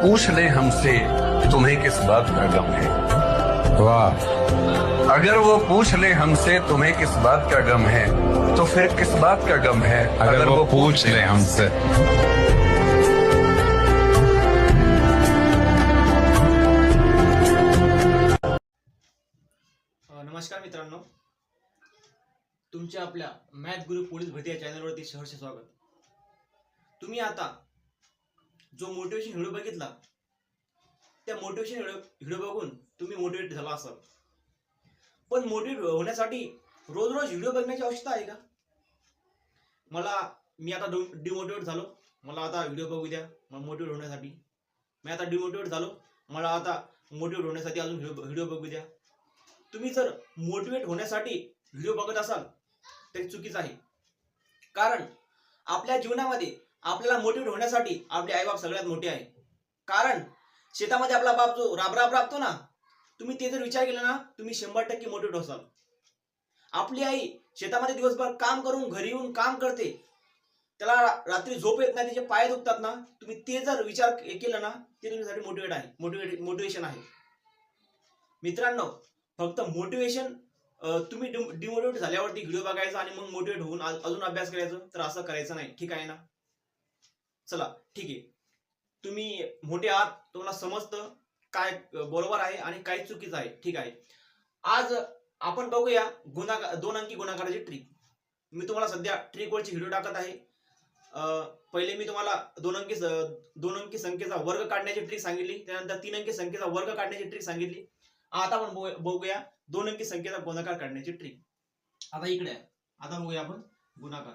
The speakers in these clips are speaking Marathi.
पूछ ले हमसे तुम्हें किस बात का गम है, वाह, अगर वो पूछ ले हमसे तुम्हें किस बात का गम है, तो फिर किस बात का गम है अगर वो पूछ ले हमसे। नमस्कार मित्रांनो, तुमच्या आपल्या मॅथ गुरु पोलीस भरती या चॅनलवरती सहर्ष स्वागत. तुम्ही आता जो मोटिवेशन व्हिडिओ बघितला, त्या मोटिवेशन व्हिडिओ बघून तुम्ही मोटिवेट झाला असाल. पण मोटिवेट होण्यासाठी रोज रोज व्हिडिओ बघण्याची आवश्यकता आहे का? मी आता डिमोटिवेट झालो, मला आता व्हिडिओ बघू द्या मला मोटिवेट होण्यासाठी. मी आता डिमोटिवेट झालो, मला आता मोटिवेट होण्यासाठी अजून व्हिडिओ बघू द्या. तुम्ही जर मोटिवेट होण्यासाठी व्हिडिओ बघत असाल तर चुकीचं आहे. कारण आपल्या जीवनामध्ये आपल्याला मोटिवेट होण्यासाठी आपले आईबाप सगळ्यात मोठे आहे. कारण शेतामध्ये आपला बाप जो राबतो ना, तुम्ही ते जर विचार केला ना, तुम्ही 100% मोटिवेट होसाल. आपली आई शेतामध्ये दिवसभर काम करून घरी येऊन काम करते, त्याला रात्री झोप येत नाही, तिचे पाय दुखतात ना, तुम्ही ते जर विचार केला ना, ते तुमच्यासाठी मोटिवेशन आहे. मित्रांनो, फक्त मोटिवेशन तुम्ही डिमोटिवेट झाल्यावरती व्हिडिओ बघायचा आणि मग मोटिवेट होऊन अजून अभ्यास करायचा, तर असं करायचं नाही. ठीक आहे ना? चला ठीक आहे, तुम्ही मोठे आहात, तुम्हाला समजतं काय बरोबर आहे आणि काय चुकीचं आहे. ठीक आहे, आज आपण बघूया दोन अंकी गुणाकाराची ट्रिक. मी तुम्हाला सध्या ट्रिकवरची व्हिडिओ टाकत आहे. पहिले मी तुम्हाला दोन अंकी संख्येचा वर्ग काढण्याची ट्रिक सांगितली, त्यानंतर 3 अंकी संख्येचा वर्ग काढण्याची ट्रिक सांगितली. आता आपण बघूया 2 अंकी संख्येचा गुणाकार काढण्याची ट्रिक. आता इकडे आहे, आता बघूया आपण गुणाकार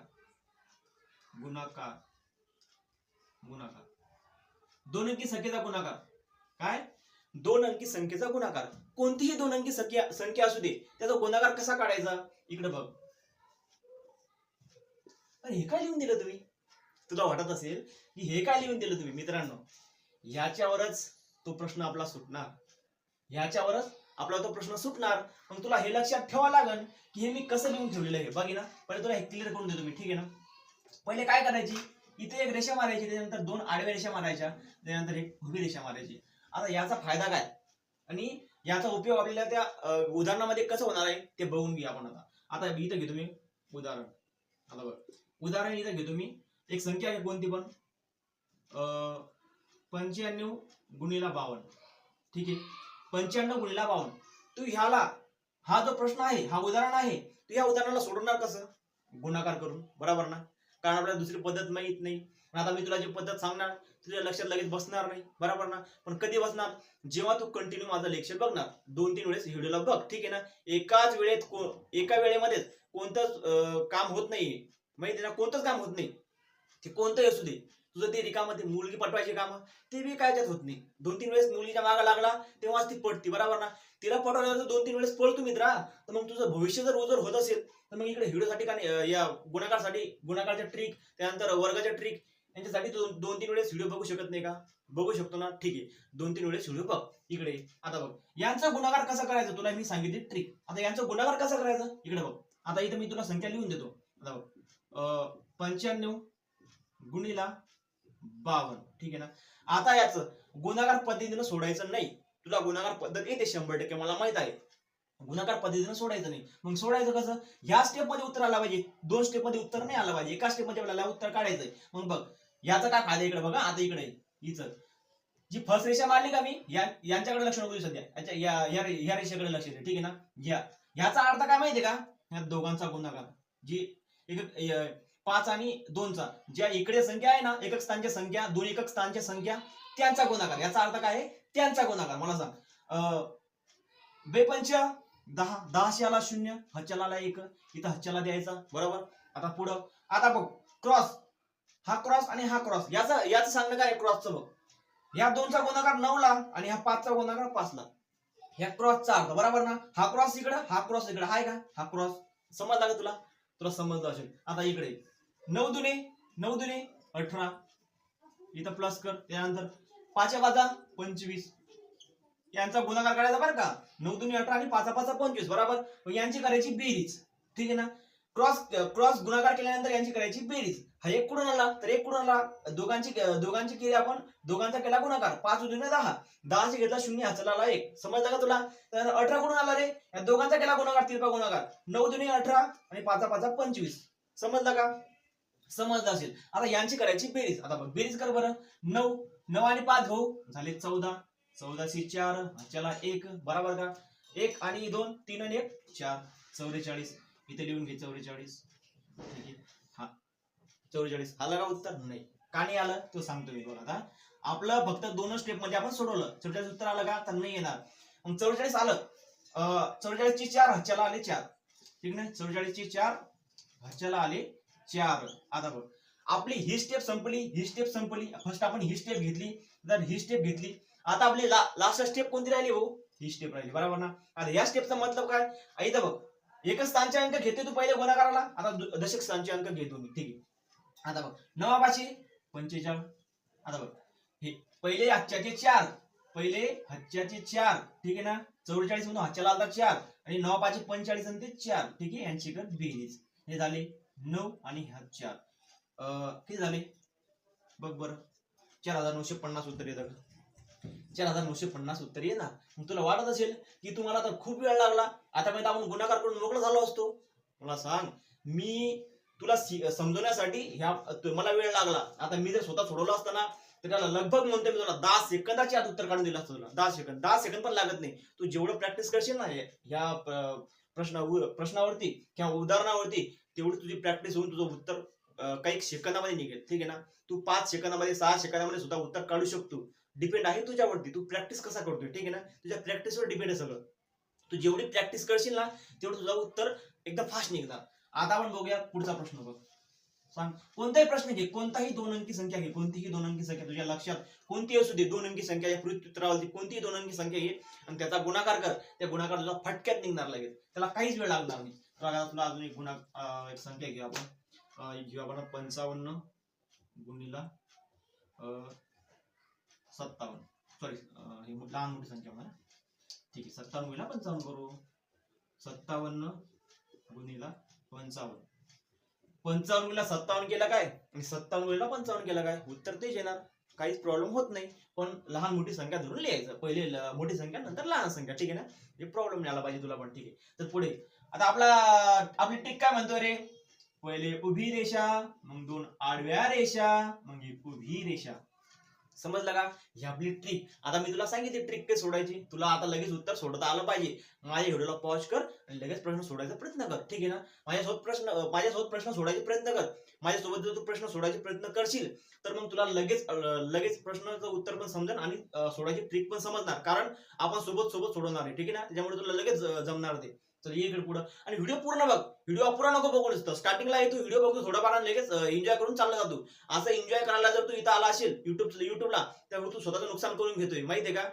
2 अंकी संख्येचा गुणाकार. काय? 2 अंकी संख्येचा गुणाकार. कोणतीही 2 अंकी संख्या असू दे, त्याचा गुणाकार कसा काढायचा? इकडे बघ. अरे हे काय लिहून दिलं तुम्ही? तुला वाटत असेल की हे काय लिहून दिलं तुम्ही. मित्रांनो, ह्याच्यावरच तो प्रश्न आपला सुटणार. मग तुला हे लक्षात ठेवावं लागेल की हे मी कसं लिहून ठेवलेलं आहे. बघ ना, पहिले तुला हे क्लिअर करून देतो मी. ठीक आहे ना? पहिले काय करायची, इथे एक रेषा मारायची, त्यानंतर 2 आडव्या रेषा मारायच्या, त्यानंतर एक उभी रेषा मारायची. आता याचा फायदा काय आणि याचा उपयोग आपल्याला त्या उदाहरणामध्ये कसं होणार आहे ते बघून घ्या आपण. आता इथं घेतो मी उदाहरण. आता बघ, उदाहरण इथं घेतो मी. एक संख्या आहे, कोणती पण 95 गुणिला 52. ठीक आहे, 95 गुणिला 52. तू हा जो प्रश्न आहे, हा उदाहरण आहे, तू या उदाहरणाला सोडवणार कसं? गुणाकार करून, बरोबर ना? कारण आपल्याला दुसरी पद्धत माहित नाही. आता मी तुला जी पद्धत सांगणार तुझ्या लक्षात लगेच बसणार नाही, बरोबर ना? पण कधी बसणार? जेव्हा तू कंटिन्यू माझं लेक्चर बघणार, 2-3 वेळेस व्हिडिओला बघ. ठीक आहे ना? एका वेळेमध्ये कोणतंच काम होत नाही, माहिती ना? कोणतंच काम होत नाही, ते कोणतंही असू दे. तुझं ते रिकामध्ये मुलगी पटवायची काम, ते बी कायच्यात होत नाही. 2-3 वेळेस मुलीच्या मागा लागला तेव्हाच ती पडती, बरोबर ना? तिला पटवल्यावर 2-3 वेळेस पळतो मित्रा, तर मग तुझं भविष्य जर उजळ होत असेल तर मग इकडे व्हिडिओसाठी या गुणाकारच्या ट्रिक, त्यानंतर वर्गाच्या ट्रिक, यांच्यासाठी तू 2-3 वेळेस व्हिडिओ बघू शकत नाही का? बघू शकतो ना? ठीक आहे, 2-3 वेळेस व्हिडिओ बघ. इकडे आता बघ, यांचा गुणाकार कसा करायचा तुला मी सांगितली ट्रिक. आता यांचा गुणाकार कसा करायचा इकडे बघ. आता इथं मी तुला संख्या लिहून देतो. आता बघ, 95 गुणिला 52. ठीक आहे ना? आता याचं गुणाकार पद्धतीनं सोडायचं नाही. तुला गुणाकार पद्धत येते 100%, मला माहित आहे. गुणाकार पद्धतीनं सोडायचं नाही. मग सोडायचं कसं? ह्या स्टेप मध्ये उत्तर आला पाहिजे, 2 स्टेप मध्ये उत्तर नाही आलं पाहिजे. एका स्टेप मध्ये आपल्याला उत्तर काढायचंय. मग बघ, याचा काय फायदा इकडे बघा. आता इकडे हिचं जी फर्स्ट रेषा मारली का मी, यांच्याकडे लक्ष नको सध्या, या रेषेकडे लक्ष दे. ठीक आहे ना? ह्याचा अर्थ काय माहितीये का? ह्या दोघांचा गुणाकार, जी 5 आणि 2चा, ज्या इकडे संख्या आहे ना, एकक स्थानच्या संख्या, 2 एकक स्थानच्या संख्या, त्यांचा गुणाकार. याचा अर्थ काय आहे? त्यांचा गुणाकार. मला सांग, 2-5 10, 10 आला 0, हच्याला 1, इथं हच्याला द्यायचा, बरोबर? आता पुढं, आता बघ, क्रॉस, हा क्रॉस आणि हा क्रॉस, याचं सांगणं काय? क्रॉसचं बघ, ह्या 2चा गुणाकार 9ला आणि ह्या 5चा गुणाकार 5ला. ह्या क्रॉसचा अर्थ, बरोबर ना? हा क्रॉस इकडं, हा क्रॉस इकडं, हाय का? हा क्रॉस समजला का तुला समजलं असेल. आता इकडे 9 दुने 18, इथं प्लस कर, त्यानंतर 5 वजा 25, यांचा गुणाकार करायचा बरं का. 9 दुने 18 आणि 5 5 25, बरोबर? यांची करायची बेरीज. ठीक आहे ना? क्रॉस गुणाकार केल्यानंतर यांची करायची बेरीज. हा एक कुठून आला तर एक कुठून आला, दोघांची केली आपण, दोघांचा केला गुणाकार, 5 × 10, 10 चे घेतला 0, हातचा आला 1. समजलं का तुला? तर 18 कुठून आला रे? या दोघांचा केला गुणाकार, तिरपा गुणाकार, 9 × 18 आणि 5 × 5 = 25. समजलं का? समजलं असेल. आता यांची करायची बेरीज. आता बघ बेरीज कर बरं. 9 आणि 5 भाऊ झाले 14, 14 × 4 हातच्याला 1, बरोबर का? 1 आणि 2 3 आणि 1 4, 44. इथे लिहून घे 44. ठीक आहे. हा 44 आलं का उत्तर? नाही. का नाही आलं तो सांगतो मी. बघ आता आपलं फक्त 2 स्टेप मध्ये आपण सोडवलं. 44 उत्तर आलं का? तर नाही येणार. मग 44 आलं. 44 ची 4 हातच्याला आले 4. ठीक ना? 44 ची 4 हातच्याला आले 4. आता बघ आपली ही स्टेप संपली. फर्स्ट आपण ही स्टेप घेतली, तर ही स्टेप घेतली. आता आपली लास्ट स्टेप कोणती राहिली भाऊ? ही स्टेप राहिली, बरोबर ना? आता या स्टेपचा मतलब काय? इथं बघ एकच स्थानचे अंक घेते तू पहिले गुणाकाराला, आता दशक स्थानचे अंक घेतो मी. ठीक आहे. आता बघ 9 × 5 = 45. आता बघ हे पहिले हातच्याचे 4, ठीक आहे ना? 44 मधून हातच्याला आला 4 आणि 9 × 5 = 45 आणि ते 4. ठीक आहे. यांची कर बेरीज. हे झाले 9 आणि हा 4. किती झाले बघ बरं? 4950 उत्तर येतं का? 4950 उत्तर येणार. मग तुला वाटत असेल की तुम्हाला तर खूप वेळ लागला, आतापर्यंत आपण गुणाकार करून मोकळा झालो असतो. मला सांग, मी तुला समजवण्यासाठी मला वेळ लागला. आता मी जर स्वतः सोडवलं असतं ना तर त्याला लगभग म्हणतो मी तुला 10 सेकंदाची आत उत्तर काढून दिलं असतं तुला. 10 सेकंद पण लागत नाही. तू जेवढं प्रॅक्टिस करशील ना ह्या प्रश्नावरती किंवा उदाहरणावरती, तेवढी तुझी प्रॅक्टिस होऊन तुझं उत्तर काही सेकंदामध्ये निघेल. ठीक आहे ना? तू 5 सेकंदामध्ये 6 सेकंदामध्ये सुद्धा उत्तर काढू शकतो. डिपेंड आहे तुझ्यावरती, तू प्रॅक्टिस कसा करतोय. ठीक आहे ना? तुझ्या प्रॅक्टिसवर डिपेंड आहे सगळं. तू जेवढी प्रॅक्टिस करशील ना तेवढं तुझं उत्तर एकदम फास्ट निघणार. आता आपण बघूया पुढचा प्रश्न. बघ सांग, कोणताही प्रश्न घे, कोणताही 2 अंकी संख्या घे, कोणतीही 2 अंकी संख्या तुझ्या लक्षात कोणती असू दे, 2 अंकी संख्या या प्रत्युत्तरावरती कोणतीही 2 अंकी संख्या घे आणि त्याचा गुणाकार कर. त्या गुणाकार तुझा फटक्यात निघणार लगेच, त्याला काहीच वेळ लागणार नाही. तर आता तुला अजून एक संख्या घेऊ आपण. घेऊ आपण 55 × 57. सॉरी, ही लहान मोठी संख्या म्हणा. ठीक आहे. 57 × 55 करू. 57 × 55. 55 × 57 केला काय आणि 57 × 55 केला काय? उत्तर तेच येणार. काहीच प्रॉब्लेम होत नाही. पण लहान मोठी संख्या धरून लिहायचं. पहिले मोठी संख्या नंतर लहान संख्या. ठीक आहे ना? हे प्रॉब्लेम नाही आला पाहिजे तुला पण. ठीक आहे. तर पुढे आता आपली ट्रिक काय म्हणतोय रे? पहिले उभी रेषा, मग 2 आडव्या रेषा, मग एक उभी रेषा. समजलं का? ही आपली ट्रिक. आता मी तुला सांगितली ट्रिक काय सोडायची. तुला आता लगेच उत्तर सोडता आलं पाहिजे. माझ्या व्हिडिओला पॉज कर आणि लगेच प्रश्न सोडायचा प्रयत्न कर. ठीक आहे ना? माझ्यासोबत प्रश्न सोडायचे प्रयत्न कर. माझ्यासोबत जर तू प्रश्न सोडायचे प्रयत्न करशील तर मग तुला लगेच प्रश्नाचं उत्तर पण समजेल आणि सोडायची ट्रिक पण समजणार. कारण आपण सोबत सोडवणार आहे. ठीक आहे ना? त्याच्यामुळे तुला लगेच जमणार ते. तर ये इकडे पुढं आणि व्हिडिओ पूर्ण बघ. व्हिडिओ अपुरा नको बघू नुसतं. स्टार्टिंगला तू व्हिडिओ बघतो थोडाफार आणि लगेच एन्जॉय करून चालला जातो. असं एन्जॉय करायला जर तू इथं आला असेल युट्यूबला, त्यामुळे तू स्वतःचं नुकसान करून घेतोय. माहितीये का?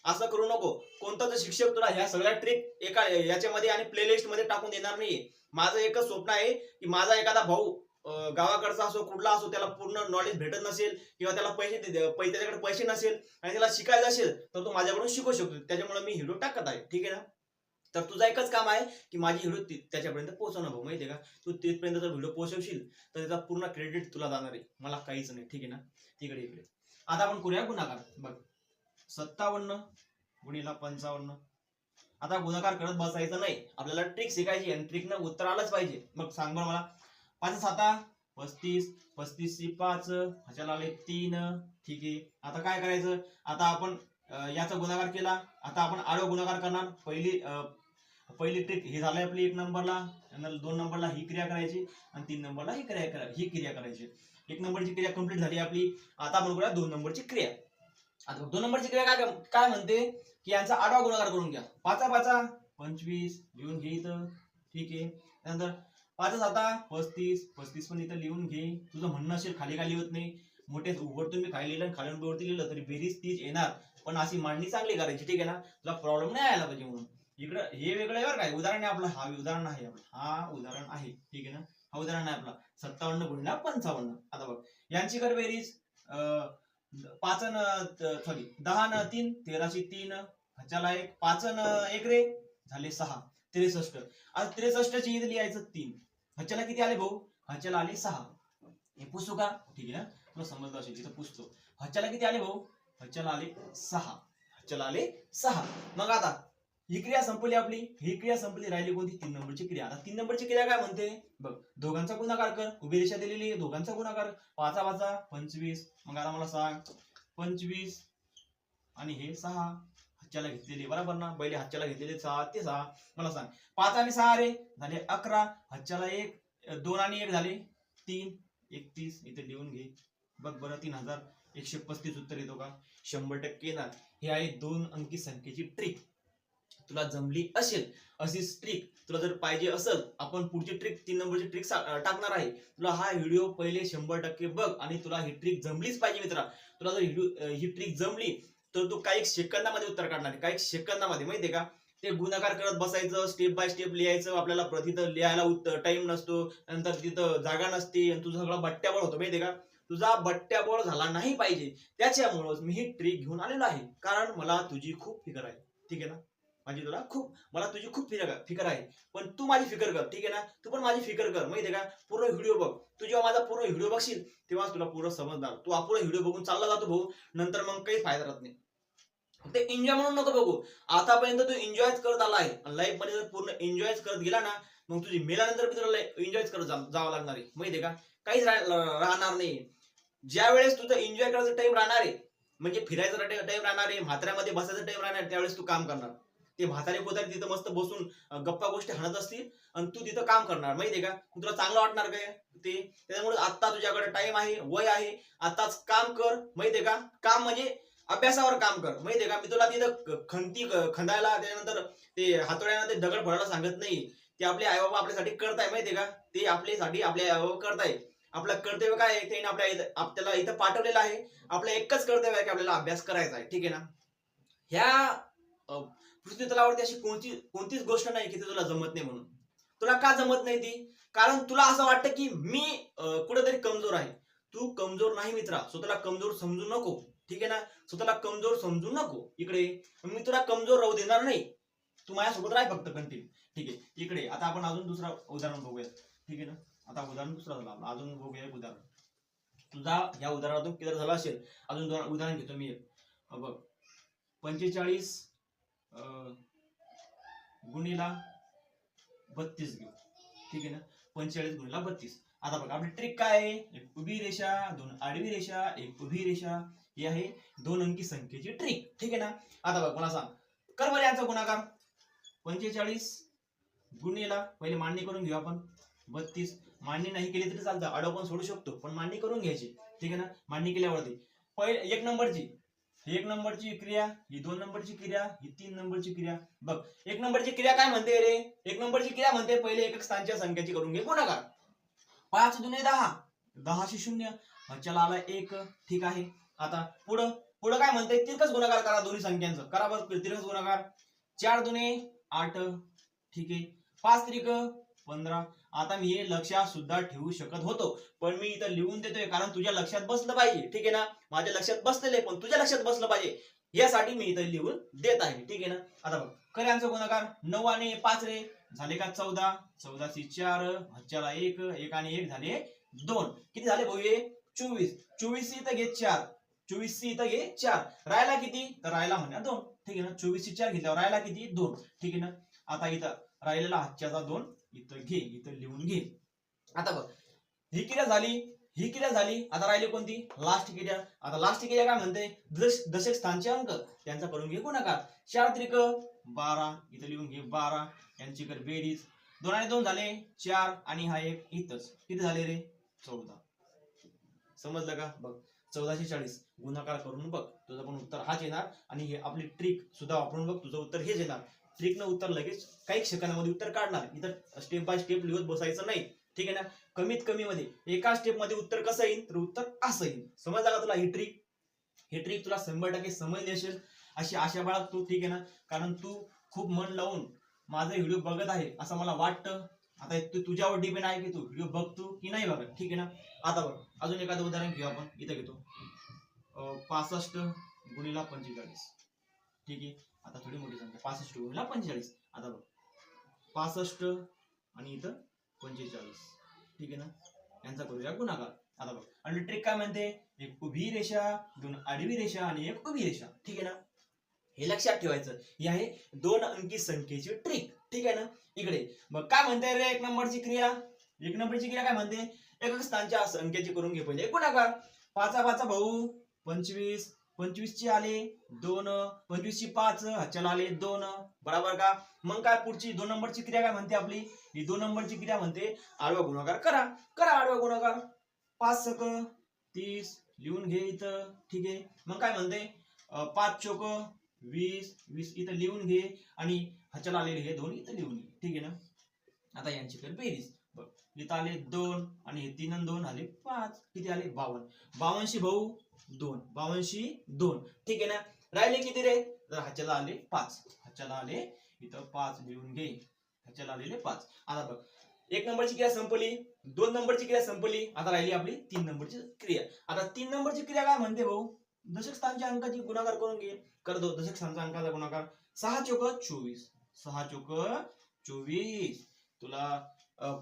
असं करू नको. कोणताच शिक्षक तुला ह्या सगळ्या ट्रिक एका याच्यामध्ये आणि प्लेलिस्ट मध्ये टाकून देणार नाहीये. माझं एकच स्वप्न आहे की माझा एखादा भाऊ गावाकडचा असो कुठला असो, त्याला पूर्ण नॉलेज भेटत नसेल किंवा त्याला त्याच्याकडे पैसे नसेल आणि त्याला शिकायचं असेल तर तो माझ्याकडून शिकू शकतो. त्याच्यामुळे मी व्हिडिओ टाकत आहे. ठीक आहे ना? तर तुझा एकच काम आहे की माझी व्हिडिओ त्याच्यापर्यंत पोहोचवणं भाऊ. माहितीये का? तू तिथपर्यंत जर व्हिडिओ पोहोचवशील तर त्याचा पूर्ण क्रेडिट तुला जाणार आहे. मला काहीच नाही. ठीक आहे ना? इकडे आता आपण करूया गुणाकार. बघ 57 × 55. आता गुणाकार करत बसायचं नाही, आपल्याला ट्रिक शिकायची आणि ट्रिकनं उत्तर आलंच पाहिजे. मग सांग बरं मला. 5 × 7 = 35, 35 ची 5 ह्याच्याला आले 3. ठीक आहे. आता काय करायचं? आता आपण याचा गुणाकार केला. आता आपण आडवा गुणाकार करणार. पहिली ट्रिक ही झाली आपली 1 नंबरला, 2 नंबरला ही क्रिया करायची आणि 3 नंबरला ही क्रिया करायची. 1 नंबरची क्रिया कंप्लीट झाली आपली. आता आपण करूया 2 नंबरची क्रिया. आता 2 नंबरची क्रिया काय म्हणते की यांचा आडवा गुणाकार करून घ्या. 5 × 5 = 25 लिहून घे इथं. ठीक आहे. त्यानंतर 5 × 7 = 35, 35 पण इथं लिहून घे. तुझं म्हणणं असेल खाली का लिहत नाही? मोठे वरतून मी खाली लिहिलं आणि खाली वरती लिहिलं तरी बेरीज तीच येणार. पण अशी मांडणी चांगली करायची. ठीक आहे ना? तुला प्रॉब्लेम नाही आला पाहिजे म्हणून. इकडं हे वेगळं आहे बरं काय. उदाहरण आहे आपलं. हा उदाहरण आहे आपलं. हा उदाहरण आहे. ठीक आहे ना? हा उदाहरण आहे आपला 57 × 55. आता बघ यांची कर बेरीज. 10 न 3 13 ची 3 ह्याच्याला 1 5 न 1 रे झाले 6 63. आता 63 ची इथे लिहायचं 3 हच्याला किती आले भाऊ? हच्याला आले 6. हे पुसू का? ठीक आहे ना, तुला समजलं असेल इथं पुसतो. हच्याला किती आले भाऊ? हच्याला आले 6. हच्याला आले 6. मग आता ही क्रिया संपली आपली, ही क्रिया संपली, राहिली कोणती? 3 नंबरची क्रिया. आता 3 नंबरची क्रिया काय म्हणते बघ, दोघांचा गुणाकार कर. उभी रेषा दिलेली आहे, दोघांचा गुणाकार. 5 5 25. मग आता मला सांग 25 आणि हे 6 हच्याला घेतलेले बरोबर ना, पहिले हच्याला घेतलेले 6 ते 6. मला सांग 5 आणि 6 रे झाले 11. हच्याला 1 2 आणि 1 झाले 3 31. इथे लिहून घे. बघ बरं 3135 उत्तर येतो का? 100% येणार. हे आहे 2 अंकी संख्येची ट्रिक. तुला जमली असेल अशी ट्रिक तुला जर पाहिजे असेल, आपण पुढची ट्रिक 3 नंबरची ट्रिक टाकणार आहे. तुला हा व्हिडिओ पहिले 100% बघ आणि तुला ही ट्रिक जमलीच पाहिजे मित्रा. तुला जर ही ट्रिक जमली तर तू काही सेकंदामध्ये उत्तर काढणार. काही सेकंदामध्ये माहितीये का? ते गुणाकार करत बसायचं, स्टेप बाय स्टेप लिहायचं. आपल्याला तिथं लिहायला टाइम नसतो, नंतर तिथं जागा नसते आणि तुझं सगळं बट्ट्याबोळ होतं माहितीये का? तुझा बट्ट्याबोळ झाला नाही पाहिजे, त्याच्यामुळेच मी ही ट्रिक घेऊन आलेलो आहे. कारण मला तुझी खूप फिकर आहे. ठीक आहे ना, म्हणजे मला तुझी खूप फिकर आहे. पण तू माझी फिकर कर. ठीक आहे ना, तू पण माझी फिकर कर. माहितीये का? पूर्ण व्हिडिओ बघ. तू जेव्हा माझा पूर्ण व्हिडिओ बघशील तेव्हा तुला पूर्ण समजणार. तू पूर्ण व्हिडिओ बघून चालला जातो भाऊ, नंतर मग काही फायदा राहत नाही. फक्त एन्जॉय म्हणून नको बघू. आतापर्यंत तू एन्जॉयच करत आला आहे. लाईफ मध्ये जर पूर्ण एन्जॉयच करत गेला ना, मग तुझी मेल्यानंतर तुला एन्जॉयच करत जावं लागणार आहे. माहितीये का? काहीच राहणार नाही. ज्या वेळेस तुझं एन्जॉय करायचा टाइम राहणार आहे, म्हणजे फिरायचा टाइम राहणार आहे, म्हाताऱ्यामध्ये बसायचा टाइम राहणार आहे, त्यावेळेस तू काम करणार. ते म्हातारे कोतारे तिथं मस्त बसून गप्पा गोष्टी हाणत असतील आणि तू तिथं काम करणार. माहितीये का? तुला चांगलं वाटणार काय ते? त्याच्यामुळे आता तुझ्याकडे टाइम आहे, वय आहे, आताच काम कर. माहितीये का? काम म्हणजे अभ्यासावर काम कर. माहितीये का? मी तुला तिथं खंदायला त्यानंतर ते हातोड्यानं ते दगड फोडायला सांगत नाही. ते आपले आई बाबा आपल्यासाठी करताय. माहितीये का? ते आपल्यासाठी आपले आई बाबा करताय. आपलं कर्तव्य काय आहे? ते आपल्याला इथं पाठवलेलं आहे. आपलं एकच कर्तव्य आहे की आपल्याला अभ्यास करायचा आहे. ठीक आहे ना? ह्या पृथ्वी तलावरती अशी कोणतीच गोष्ट नाही की तुला जमत नाही म्हणून. तुला का जमत नाही ती? कारण तुला असं वाटतं की मी कुठेतरी कमजोर आहे. तू कमजोर नाही मित्रा. स्वतःला कमजोर समजू नको. ठीक आहे ना? स्वतःला कमजोर समजू नको. इकडे मी तुला कमजोर राहू देणार नाही. तू माझ्यासोबत राह फक्त कंटिन्यू. ठीक आहे, इकडे आता आपण अजून दुसरा उदाहरण बघूया. ठीक आहे ना? आता उदाहरण दुसरा झाला, अजून बघूया एक उदाहरण. तुझा या उदाहरणातून क्लिअर झाला असेल. अजून उदाहरण घेतो मी एक. बघ 45 गुणिला 32 घेऊ. ठीक आहे ना? 45 गुणिला 32. आता बघ आपली ट्रिक काय आहे? एक उभी रेषा, 2 आडवी रेषा, एक उभी रेषा. ही आहे 2 अंकी संख्येची ट्रिक. ठीक आहे ना? आता बघ मला सांग, कर बरं यांचा गुणाकार. 45 गुणिला, पहिले मांडणी करून घेऊ आपण. 32. मांडणी नाही केली तरी चालतं, आडव पण सोडू शकतो, पण मांडणी करून घ्यायची. ठीक आहे ना? मांडणी केल्यावरती पहिले 1 नंबरची, ही 1 नंबरची क्रिया, ही 2 नंबरची क्रिया, ही 3 नंबरची क्रिया. बघ 1 नंबरची क्रिया काय म्हणते रे? 1 नंबरची क्रिया म्हणते पहिले एकक स्थानच्या संख्येची करून घे गुणाकार. 5 दुने 10, 10 शी 0. चला आला 1. ठीक आहे. आता पुढं काय म्हणते? तिरकस गुणाकार करा दोन्ही संख्यांचं. करा बरं तिरकस गुणाकार. 4 दुने 8. ठीक आहे. 5 त्रिक 15. आता मी हे लक्षात सुद्धा ठेवू शकत होतो, पण मी इथं लिहून देतोय कारण तुझ्या लक्षात बसलं पाहिजे. ठीक आहे ना? माझ्या लक्षात बसलेले पण तुझ्या लक्षात बसलं पाहिजे यासाठी मी इथं लिहून देत आहे. ठीक आहे ना? आता बघ कर यांचा गुणाकार. 9 आणि 5 रे झाले का 14. 14 शी 4. हच्याला 1. 1 आणि 1 झाले 2. किती झाले भाऊ हे? 24. 24 इथं घे 4. 24 इथं घे 4. राहिला किती? तर राहिला म्हणा 2. ठीक आहे ना? 24 शी 4 घेतल्यावर राहिला किती? 2. ठीक आहे ना? आता इथं राहिलेला हच्याचा 2 इथं घे, इथं लिहून घे. आता बघ ही क्रिया झाली, ही क्रिया झाली. आता राहिली कोणती? लास्ट क्रिया. आता लास्ट क्रिया काय म्हणते? दशक स्थानचे अंक त्यांचा करून घे गुणाकार. 4 त्रिक 12. इथं लिहून घे 12. यांची कर बेरीज. 2 आणि 2 झाले 4 आणि हा 1 इथंच. किती झाले रे? 14. समजलं का? बघ 14 शी 40 गुणाकार करून बघ, तुझं पण उत्तर हाच येणार. आणि हे आपली ट्रिक सुद्धा वापरून बघ, तुझं उत्तर हेच येणार. ट्रिकनं उत्तर लगेच काही सेकंदामध्ये उत्तर काढणार. इथं स्टेप बाय स्टेप लिहत बसायचं नाही. ठीक आहे ना? कमीत कमी मध्ये एका स्टेप मध्ये उत्तर कसं येईल? तर उत्तर असं येईल. समजलं का तुला ही ट्रिक? ही ट्रिक तुला 100% समजली असेल अशी आशा बाळगतो. ठीक आहे ना? कारण तू खूप मन लावून माझा व्हिडिओ बघत आहे असं मला वाटतं. आता तुझ्यावर डिपेंड आहे की तू व्हिडिओ बघतो की नाही बघत. ठीक आहे ना? आता बघ अजून एखादं उदाहरण घेऊ आपण. इथं घेतो 65 गुणिला 45. ठीक आहे. आता थोडी मोठी संख्या 65 गुणिला 45. आता बघ 65 आणि इथं 45. ठीक आहे ना, यांचा करूया गुणाकार. आता बघ, आणि ट्रिक काय म्हणते, एक उभी रेषा, दोन आडवी रेषा आणि एक उभी रेषा. ठीक आहे ना, हे लक्षात ठेवायचं. ही आहे 2 अंकी संख्येची ट्रिक. ठीक आहे ना. इकडे मग काय म्हणते रे, एक नंबरची क्रिया काय म्हणते, एकक स्थानच्या संख्येची करून घे पहिले गुणाकार. 5 भाऊ 25, 25 ची आले 2, 25 ची 5 हातच्याला आले 2, बरोबर का. मग काय पुढची 2 नंबरची क्रिया काय म्हणते आपली, ही 2 नंबरची क्रिया म्हणते आडवा गुणाकार करा आडवा गुणाकार. 5 सक 30 लिहून घे इथं. ठीक आहे. मग काय म्हणते 5 चोक 20, 20 इथं लिहून घे आणि हातच्याला आलेले हे 2 इथं लिहून घे. ठीक आहे ना. आता यांची कर बेरीज बघ, इथं आले 2 आणि हे 3 आणि 2 आले 5, किती आले 52. 52 भाऊ 2, 52 2. ठीक आहे ना. राहिले किती रे, तर हातच्याला आले 5, हातच्याला आले इथं 5 लिहून घे, हातच्याला आलेले 5. आता बघ, 1 नंबरची क्रिया संपली, 2 नंबरची क्रिया संपली, आता राहिली आपली 3 नंबरची क्रिया. आता 3 नंबरची क्रिया काय म्हणते भाऊ, दशक स्थानच्या अंकाची गुणाकार करून घे. कर दो दशक स्थानचा अंकाचा गुणाकार. 6 चोक 24, 6 चोक 24. तुला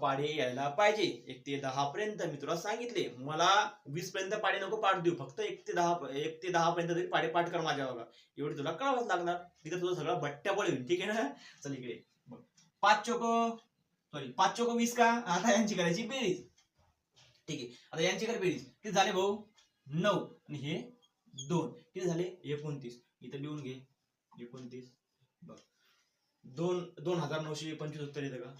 पाढे यायला पाहिजे 1 ते 10 पर्यंत. मी तुला सांगितले, मला 20 पर्यंत पाढे नको पाठ देऊ, फक्त 1 ते 10 पर्यंत तरी पाढे पाठ कर माझ्या बघा. एवढी तुला कळावंच लागणार, तिथं तुझं सगळं बट्ट्याबळ होईल. ठीक आहे ना. चल इकडे 5 चोक 20 का. आता यांची करायची बेरीज. ठीक आहे. आता यांची कर बेरीज. किती झाले भाऊ 9 आणि हे 2, किती झाले 29. इथं लिहून घे 29. बघ 2925 उत्तर येतं का,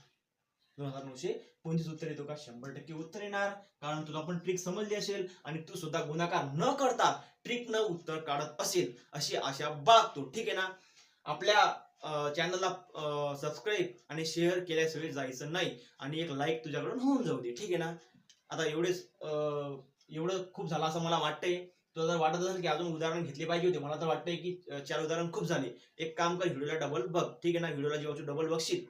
2925 उत्तर येतो का. 100% उत्तर येणार, कारण तुला पण ट्रिक समजली असेल आणि तू सुद्धा गुणाकार न करता ट्रिक न उत्तर काढत असेल अशी आशा बाळगतो. ठीक आहे ना. आपल्या चॅनलला सबस्क्राईब आणि शेअर केल्याशिवाय जायचं नाही, आणि एक लाईक तुझ्याकडून होऊन जाऊ दे. ठीक आहे ना. आता एवढं खूप झालं असं मला वाटतंय. तुला जर वाटत असेल की अजून उदाहरण घेतले पाहिजे होते, मला तर वाटतंय की 4 उदाहरण खूप झाले. एक काम कर, व्हिडिओला डबल बघ. ठीक आहे ना. व्हिडिओला जेव्हा डबल बघशील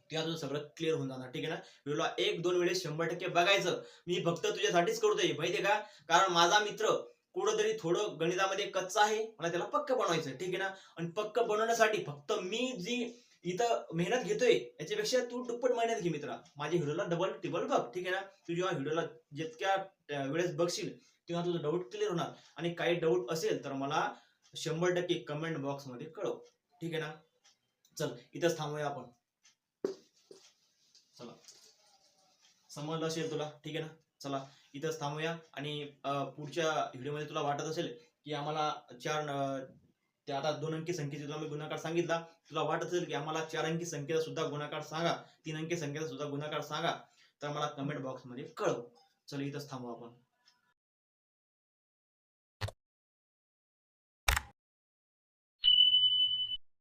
तेव्हा तुझं सगळं क्लिअर होऊन जाणार. ठीक आहे ना. व्हिडिओला 1-2 वेळेस 100% बघायचं. मी फक्त तुझ्यासाठीच करतोय, माहितीये का, कारण माझा मित्र कुठंतरी थोडं गणितामध्ये कच्चा आहे, मला त्याला पक्क बनवायचं. ठीक आहे ना. आणि पक्क बनवण्यासाठी फक्त मी जी इथं मेहनत घेतोय याच्यापेक्षा तू दुप्पट मेहनत घे मित्रा. माझ्या व्हिडिओला डबल टिबल बघ. ठीक आहे ना. तू जेव्हा व्हिडिओला जितक्या वेळेस बघशील तेव्हा तुझं डाऊट क्लिअर होणार, आणि काही डाऊट असेल तर मला 100% कमेंट बॉक्स मध्ये कळव. ठीक आहे ना. चल इथंच थांबूया आपण. चला, समजलं असेल तुला. ठीक आहे ना. चला इथंच थांबूया, आणि पुढच्या व्हिडिओमध्ये तुला वाटत असेल की आम्हाला ते आता 2 अंकी संख्येचा तुला मी गुणाकार सांगितला, तुला वाटत असेल की आम्हाला 4 अंकी संख्येचा सुद्धा गुणाकार सांगा, 3 अंकी संख्येचा सुद्धा गुणाकार सांगा, तर मला कमेंट बॉक्स मध्ये कळव. चल इथंच थांबू आपण.